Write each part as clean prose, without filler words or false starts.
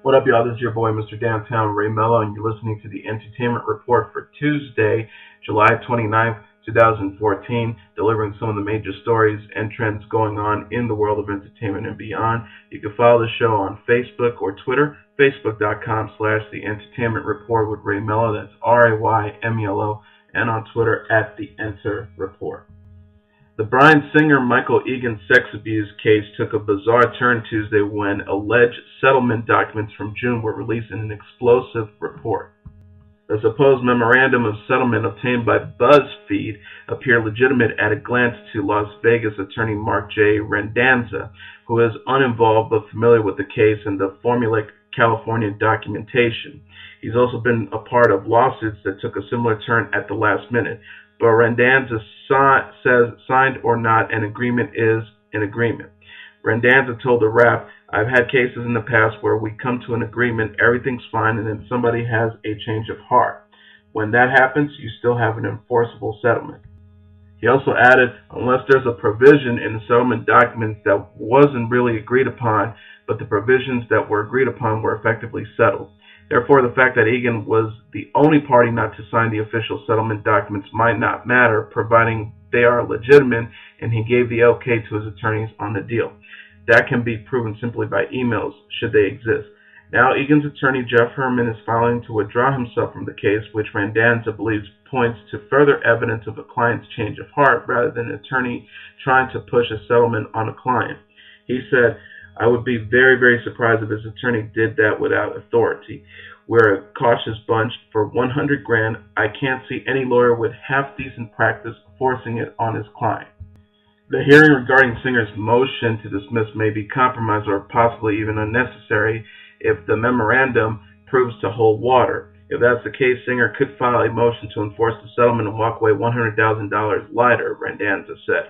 What up, y'all? This is your boy, Mr. Downtown Ray Mello, and you're listening to the Entertainment Report for Tuesday, July 29th, 2014, delivering some of the major stories and trends going on in the world of entertainment and beyond. You can follow the show on Facebook or Twitter, facebook.com/The Entertainment Report with Ray Mello, that's RAYMELO, and on Twitter @The Enter Report. The Bryan Singer Michael Egan sex abuse case took a bizarre turn Tuesday when alleged settlement documents from June were released in an explosive report. The supposed memorandum of settlement obtained by BuzzFeed appeared legitimate at a glance to Las Vegas attorney Mark J. Rendanza, who is uninvolved but familiar with the case and the formulaic California documentation. He's also been a part of lawsuits that took a similar turn at the last minute. But Rendanza says signed or not, an agreement is an agreement. Rendanza told the Wrap, "I've had cases in the past where we come to an agreement, everything's fine, and then somebody has a change of heart. When that happens, you still have an enforceable settlement." He also added, unless there's a provision in the settlement documents that wasn't really agreed upon, but the provisions that were agreed upon were effectively settled. Therefore, the fact that Egan was the only party not to sign the official settlement documents might not matter, providing they are legitimate and he gave the okay to his attorneys on the deal. That can be proven simply by emails, should they exist. Now, Egan's attorney, Jeff Herman, is filing to withdraw himself from the case, which Rendanza believes points to further evidence of a client's change of heart rather than an attorney trying to push a settlement on a client. He said, "I would be very, very surprised if his attorney did that without authority. We're a cautious bunch. For 100 grand, I can't see any lawyer with half-decent practice forcing it on his client." The hearing regarding Singer's motion to dismiss may be compromised or possibly even unnecessary if the memorandum proves to hold water. If that's the case, Singer could file a motion to enforce the settlement and walk away $100,000 lighter, Rendanza said.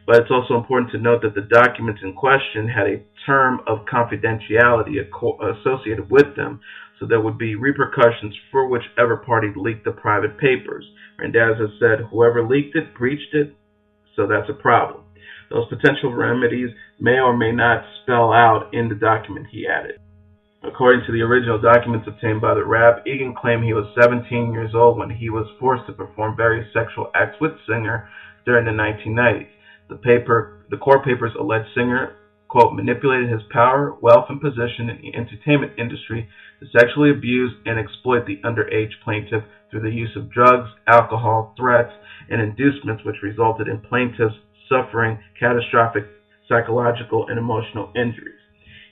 But it's also important to note that the documents in question had a term of confidentiality associated with them, so there would be repercussions for whichever party leaked the private papers. Rendanza said, "Whoever leaked it breached it, so that's a problem." Those potential remedies may or may not spell out in the document, he added. According to the original documents obtained by the Wrap, Egan claimed he was 17 years old when he was forced to perform various sexual acts with Singer during the 1990s. The court papers allege Singer, quote, manipulated his power, wealth, and position in the entertainment industry to sexually abuse and exploit the underage plaintiff through the use of drugs, alcohol, threats, and inducements, which resulted in plaintiffs suffering catastrophic psychological and emotional injuries.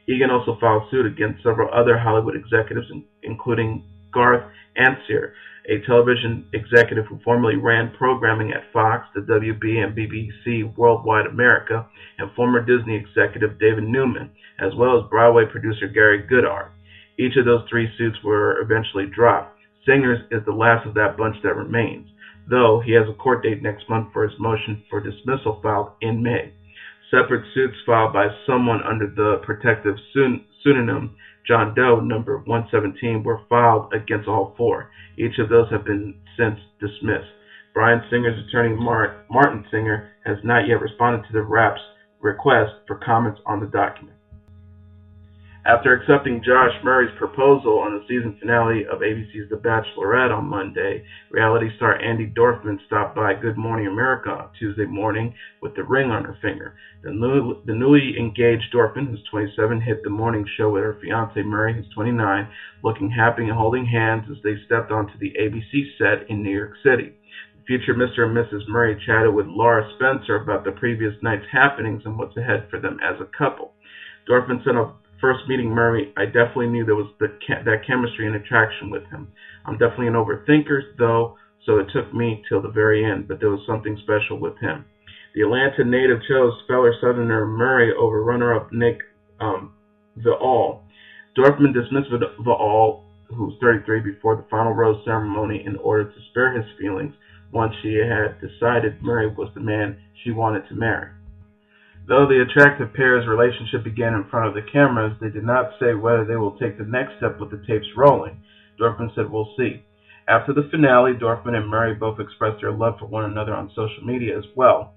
Egan also filed suit against several other Hollywood executives, including Garth Ancier, a television executive who formerly ran programming at Fox, the WB, and BBC Worldwide America, and former Disney executive David Newman, as well as Broadway producer Gary Goodard. Each of those three suits were eventually dropped. Singer's is the last of that bunch that remains, though he has a court date next month for his motion for dismissal filed in May. Separate suits filed by someone under the protective pseudonym John Doe, number 117, were filed against all four. Each of those have been since dismissed. Bryan Singer's attorney, Martin Singer, has not yet responded to the Wrap's request for comments on the document. After accepting Josh Murray's proposal on the season finale of ABC's The Bachelorette on Monday, reality star Andi Dorfman stopped by Good Morning America on Tuesday morning with the ring on her finger. The newly engaged Dorfman, who's 27, hit the morning show with her fiance Murray, who's 29, looking happy and holding hands as they stepped onto the ABC set in New York City. The future Mr. and Mrs. Murray chatted with Laura Spencer about the previous night's happenings and what's ahead for them as a couple. Dorfman said, "First meeting Murray, I definitely knew there was that chemistry and attraction with him. I'm definitely an overthinker, though, so it took me till the very end, but there was something special with him." The Atlanta native chose fellow Southerner Murray over runner-up Nick Viall. Dorfman dismissed Viall, who's 33, before the final rose ceremony in order to spare his feelings once she had decided Murray was the man she wanted to marry. Though the attractive pair's relationship began in front of the cameras, they did not say whether they will take the next step with the tapes rolling. Dorfman said, "We'll see." After the finale, Dorfman and Murray both expressed their love for one another on social media as well.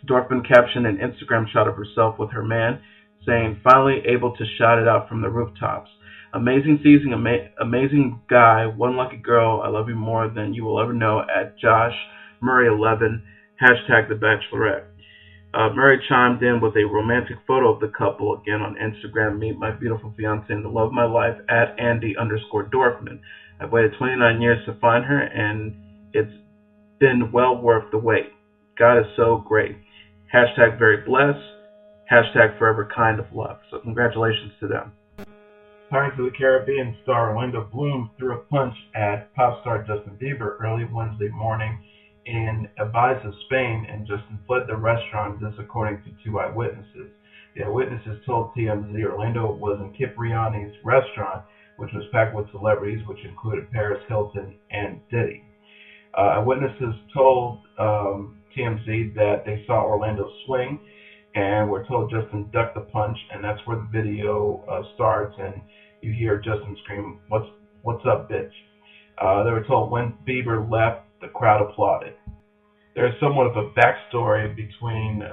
Dorfman captioned an Instagram shot of herself with her man, saying, "Finally able to shout it out from the rooftops. Amazing season, amazing guy, one lucky girl. I love you more than you will ever know." At Josh Murray 11, hashtag The Bachelorette. Murray chimed in with a romantic photo of the couple again on Instagram. "Meet my beautiful fiance and the love of my life at Andi_Dorfman. I've waited 29 years to find her, and it's been well worth the wait. God is so great. Hashtag very blessed. Hashtag forever kind of love." So congratulations to them. Pirates of the Caribbean star Orlando Bloom threw a punch at pop star Justin Bieber early Wednesday morning in Ibiza, Spain, and Justin fled the restaurant, this according to two eyewitnesses. The eyewitnesses told TMZ Orlando was in Cipriani's restaurant, which was packed with celebrities, which included Paris Hilton and Diddy. Eyewitnesses told TMZ that they saw Orlando swing and were told Justin ducked the punch, and that's where the video starts, and you hear Justin scream, "What's up, bitch?" They were told when Bieber left, the crowd applauded. There's somewhat of a backstory between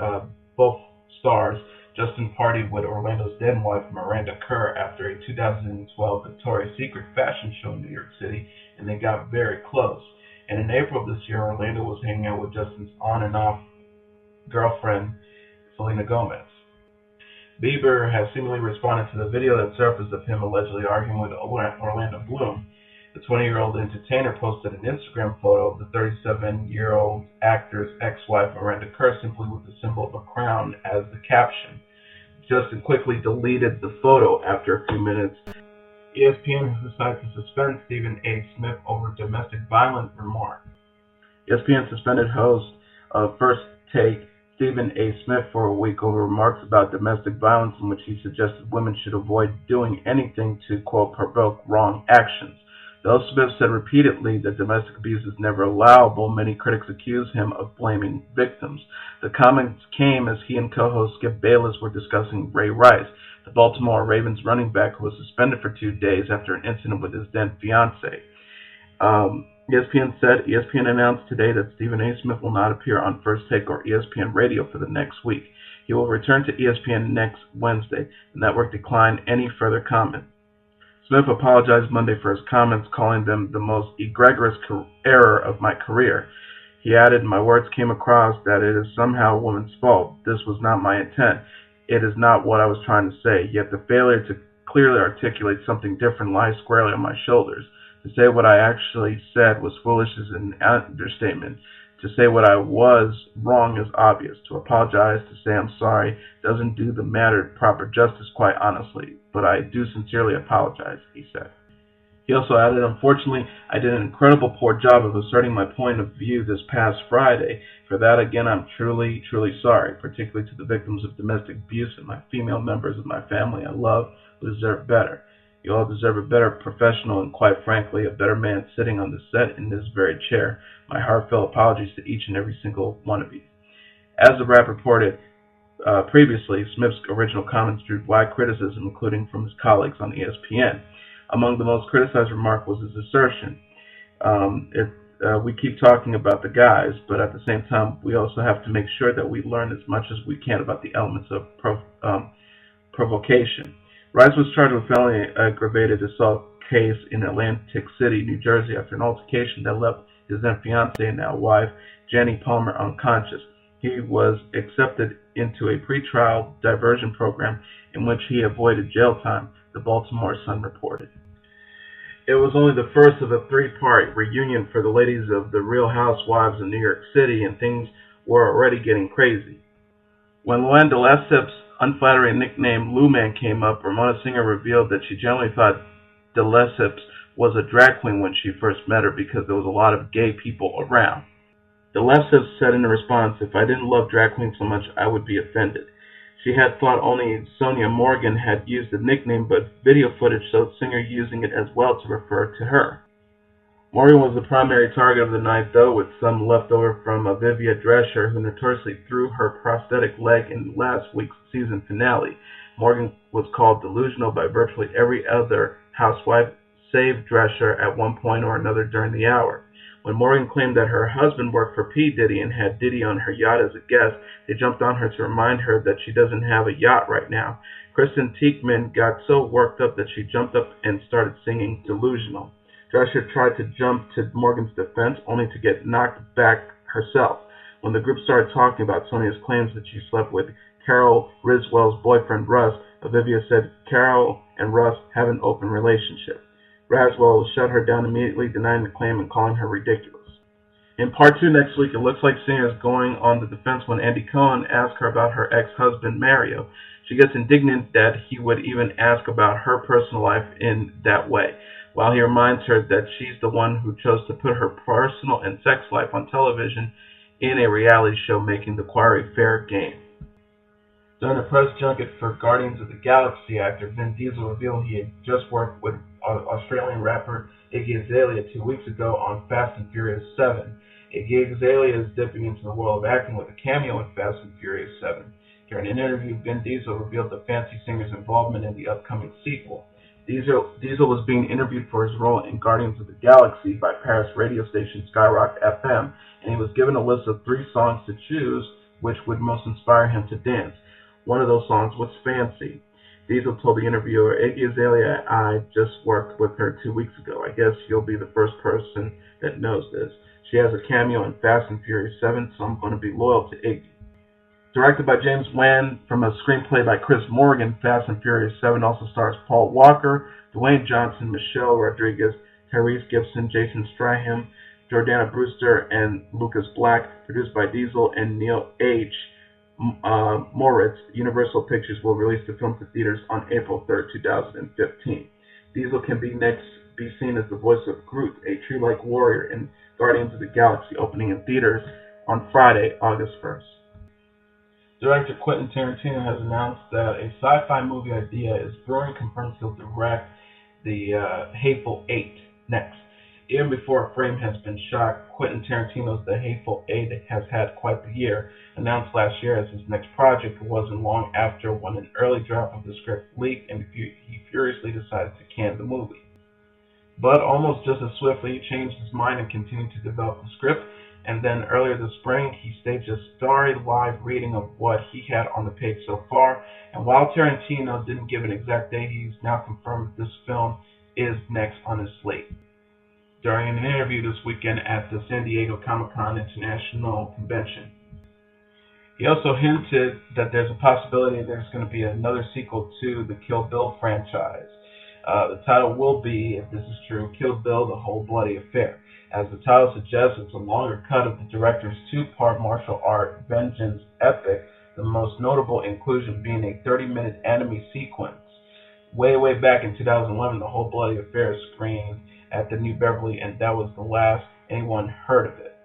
both stars. Justin partied with Orlando's then wife, Miranda Kerr, after a 2012 Victoria's Secret fashion show in New York City, and they got very close. And in April of this year, Orlando was hanging out with Justin's on and off girlfriend, Selena Gomez. Bieber has seemingly responded to the video that surfaced of him allegedly arguing with Orlando Bloom. The 20-year-old entertainer posted an Instagram photo of the 37-year-old actor's ex-wife, Miranda Kerr, simply with the symbol of a crown as the caption. Justin quickly deleted the photo after a few minutes. ESPN has decided to suspend Stephen A. Smith over domestic violence remark. ESPN suspended host of First Take Stephen A. Smith for a week over remarks about domestic violence in which he suggested women should avoid doing anything to, quote, provoke wrong actions. Though Smith said repeatedly that domestic abuse is never allowable, many critics accuse him of blaming victims. The comments came as he and co-host Skip Bayless were discussing Ray Rice, the Baltimore Ravens running back who was suspended for 2 days after an incident with his then fiance. ESPN announced today that Stephen A. Smith will not appear on First Take or ESPN Radio for the next week. He will return to ESPN next Wednesday. The network declined any further comment. Smith apologized Monday for his comments, calling them the most egregious error of my career. He added, "My words came across that it is somehow a woman's fault. This was not my intent. It is not what I was trying to say. Yet the failure to clearly articulate something different lies squarely on my shoulders. To say what I actually said was foolish is an understatement. To say what I was wrong is obvious. To apologize, to say I'm sorry, doesn't do the matter proper justice, quite honestly. But I do sincerely apologize," he said. He also added, "Unfortunately, I did an incredible poor job of asserting my point of view this past Friday. For that, again, I'm truly, truly sorry, particularly to the victims of domestic abuse and my female members of my family I love who deserve better. You all deserve a better professional and, quite frankly, a better man sitting on the set in this very chair. My heartfelt apologies to each and every single one of you." As the rap reported previously, Smith's original comments drew wide criticism, including from his colleagues on ESPN. Among the most criticized remark was his assertion, we keep talking about the guys, but at the same time, we also have to make sure that we learn as much as we can about the elements of provocation. Rice was charged with felony aggravated assault case in Atlantic City, New Jersey, after an altercation that left his then fiancée and now wife, Jenny Palmer, unconscious. He was accepted into a pretrial diversion program in which he avoided jail time, the Baltimore Sun reported. It was only the first of a three-part reunion for the ladies of the Real Housewives of New York City, and things were already getting crazy. When LuAnn de Lesseps' unflattering nickname LuMan came up, Ramona Singer revealed that she generally thought de Lesseps was a drag queen when she first met her because there was a lot of gay people around. De Lesseps said in response, "If I didn't love drag queens so much, I would be offended." She had thought only Sonia Morgan had used the nickname, but video footage showed Singer using it as well to refer to her. Morgan was the primary target of the night, though, with some leftover from Vivia Drescher, who notoriously threw her prosthetic leg in last week's season finale. Morgan was called delusional by virtually every other housewife, saved Drescher at one point or another during the hour. When Morgan claimed that her husband worked for P. Diddy and had Diddy on her yacht as a guest, they jumped on her to remind her that she doesn't have a yacht right now. Kristen Teichman got so worked up that she jumped up and started singing Delusional. Drescher tried to jump to Morgan's defense, only to get knocked back herself. When the group started talking about Sonia's claims that she slept with Carol Riswell's boyfriend Russ, Olivia said Carol and Russ have an open relationship. Raswell shut her down immediately, denying the claim and calling her ridiculous. In part 2 next week, it looks like Singer is going on the defense when Andy Cohen asks her about her ex-husband Mario. She gets indignant that he would even ask about her personal life in that way, while he reminds her that she's the one who chose to put her personal and sex life on television in a reality show, making the quarry fair game. During a press junket for Guardians of the Galaxy, actor Vin Diesel revealed he had just worked with Australian rapper Iggy Azalea 2 weeks ago on Fast and Furious 7. Iggy Azalea is dipping into the world of acting with a cameo in Fast and Furious 7. During an interview, Vin Diesel revealed the Fancy Singer's involvement in the upcoming sequel. Diesel was being interviewed for his role in Guardians of the Galaxy by Paris radio station Skyrock FM, and he was given a list of 3 songs to choose which would most inspire him to dance. One of those songs was Fancy. Diesel told the interviewer, Iggy Azalea, I just worked with her 2 weeks ago. I guess you'll be the first person that knows this. She has a cameo in Fast and Furious 7, so I'm going to be loyal to Iggy. Directed by James Wan from a screenplay by Chris Morgan, Fast and Furious 7 also stars Paul Walker, Dwayne Johnson, Michelle Rodriguez, Tyrese Gibson, Jason Strahan, Jordana Brewster, and Lucas Black. Produced by Diesel and Neil H. Moritz, Universal Pictures will release the film to theaters on April 3rd, 2015. Diesel can be seen as the voice of Groot, a tree-like warrior in Guardians of the Galaxy, opening in theaters on Friday, August 1st. Director Quentin Tarantino has announced that a sci-fi movie idea is brewing, confirms he'll direct the Hateful Eight next. Even before a frame has been shot, Quentin Tarantino's The Hateful Eight has had quite the year. Announced last year as his next project, it wasn't long after when an early draft of the script leaked and he furiously decided to can the movie. But almost just as swiftly, he changed his mind and continued to develop the script. And then earlier this spring, he staged a starry live reading of what he had on the page so far. And while Tarantino didn't give an exact date, he's now confirmed this film is next on his slate. During an interview this weekend at the San Diego Comic-Con International Convention, he also hinted that there's a possibility there's going to be another sequel to the Kill Bill franchise. The title will be, if this is true, Kill Bill, The Whole Bloody Affair. As the title suggests, it's a longer cut of the director's 2-part martial art vengeance epic, the most notable inclusion being a 30-minute anime sequence. Way back in 2011, The Whole Bloody Affair screened at the New Beverly, and that was the last anyone heard of it.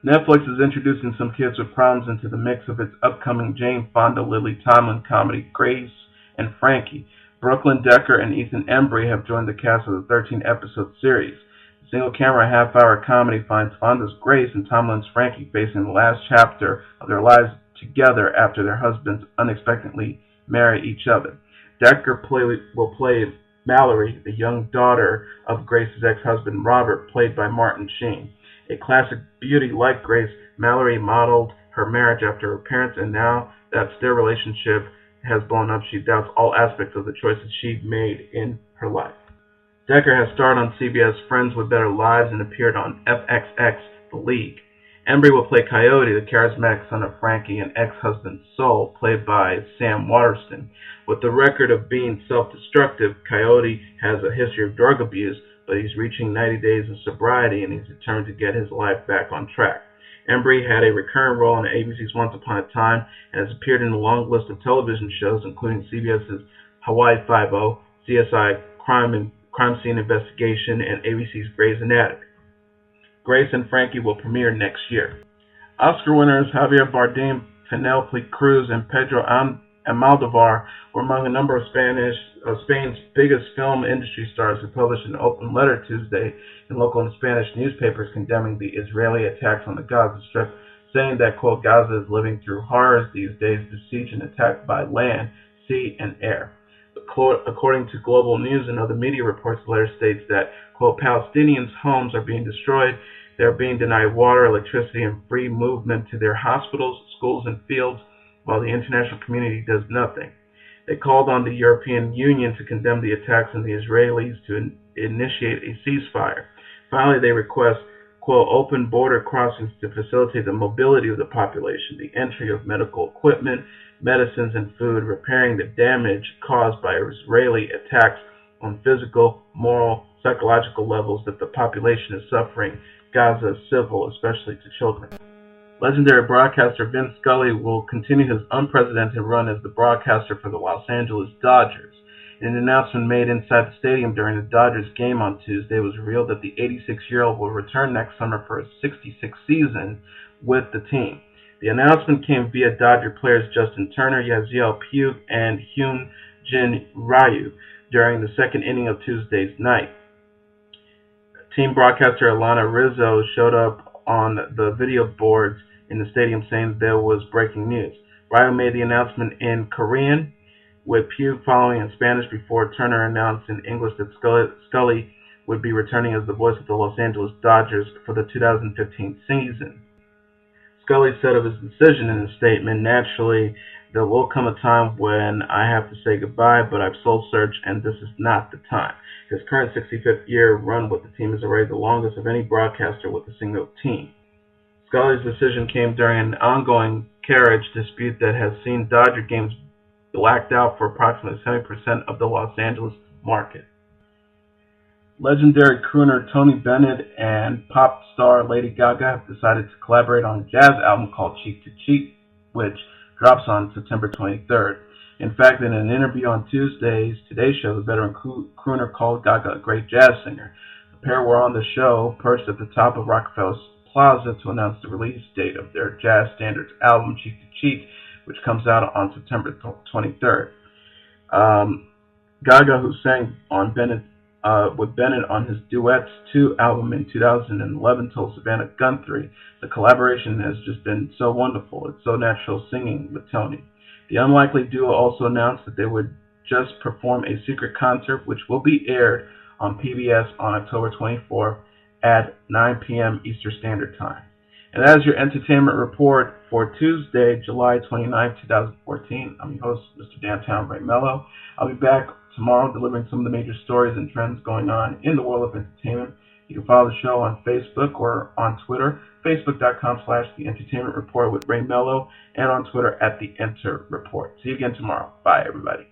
Netflix is introducing some kids with problems into the mix of its upcoming Jane Fonda Lily Tomlin comedy Grace and Frankie. Brooklyn Decker and Ethan Embry have joined the cast of the 13-episode series. The single-camera half-hour comedy finds Fonda's Grace and Tomlin's Frankie facing the last chapter of their lives together after their husbands unexpectedly marry each other. Decker will play Mallory, the young daughter of Grace's ex-husband Robert, played by Martin Sheen. A classic beauty like Grace, Mallory modeled her marriage after her parents, and now that their relationship has blown up, she doubts all aspects of the choices she made in her life. Decker has starred on CBS Friends with Better Lives and appeared on FXX The League. Embry will play Coyote, the charismatic son of Frankie and ex-husband Soul, played by Sam Waterston. With the record of being self-destructive, Coyote has a history of drug abuse, but he's reaching 90 days of sobriety and he's determined to get his life back on track. Embry had a recurring role in ABC's Once Upon a Time and has appeared in a long list of television shows, including CBS's Hawaii Five-0, CSI Crime Scene Investigation, and ABC's Grey's Anatomy. Grace and Frankie will premiere next year. Oscar winners Javier Bardem, Penelope Cruz, and Pedro Almodovar were among a number of Spain's biggest film industry stars who published an open letter Tuesday in local and Spanish newspapers condemning the Israeli attacks on the Gaza Strip, saying that, quote, Gaza is living through horrors these days, besieged and attacked by land, sea, and air. The According to Global News and other media reports, the letter states that, quote, Palestinians' homes are being destroyed, they are being denied water, electricity, and free movement to their hospitals, schools, and fields, while the international community does nothing. They called on the European Union to condemn the attacks and the Israelis to initiate a ceasefire. Finally, they request, quote, open border crossings to facilitate the mobility of the population, the entry of medical equipment, medicines, and food, repairing the damage caused by Israeli attacks on physical, moral, psychological levels that the population is suffering. Gaza is civil, especially to children. Legendary broadcaster Vin Scully will continue his unprecedented run as the broadcaster for the Los Angeles Dodgers. In an announcement made inside the stadium during the Dodgers game on Tuesday, it was revealed that the 86-year-old will return next summer for his 66th season with the team. The announcement came via Dodger players Justin Turner, Yasiel Puig, and Hyun Jin Ryu during the second inning of Tuesday's night. Team broadcaster Alana Rizzo showed up on the video boards in the stadium saying there was breaking news. Ryu made the announcement in Korean, with Puig following in Spanish before Turner announced in English that Scully would be returning as the voice of the Los Angeles Dodgers for the 2015 season. Scully said of his decision in a statement, naturally, there will come a time when I have to say goodbye, but I've soul-searched and this is not the time. His current 65th year run with the team is already the longest of any broadcaster with a single team. Scully's decision came during an ongoing carriage dispute that has seen Dodger games blacked out for approximately 70% of the Los Angeles market. Legendary crooner Tony Bennett and pop star Lady Gaga have decided to collaborate on a jazz album called Cheek to Cheek, which drops on September 23rd. In fact, in an interview on Tuesday's Today Show, the veteran crooner called Gaga a great jazz singer. The pair were on the show, perched at the top of Rockefeller Plaza, to announce the release date of their jazz standards album, Cheek to Cheek, which comes out on September 23rd. Gaga, who sang on with Bennett on his Duets 2 album in 2011, told Savannah Guthrie, the collaboration has just been so wonderful. It's so natural singing with Tony. The unlikely duo also announced that they would just perform a secret concert, which will be aired on PBS on October 24th at 9 p.m. Eastern Standard Time. And that is your entertainment report for Tuesday, July 29, 2014. I'm your host, Mr. Downtown Ray Mello. I'll be back tomorrow delivering some of the major stories and trends going on in the world of entertainment. You can follow the show on Facebook or on Twitter, facebook.com/The Entertainment Report with Ray Mello, and on Twitter @The Enter Report. See you again tomorrow. Bye, everybody.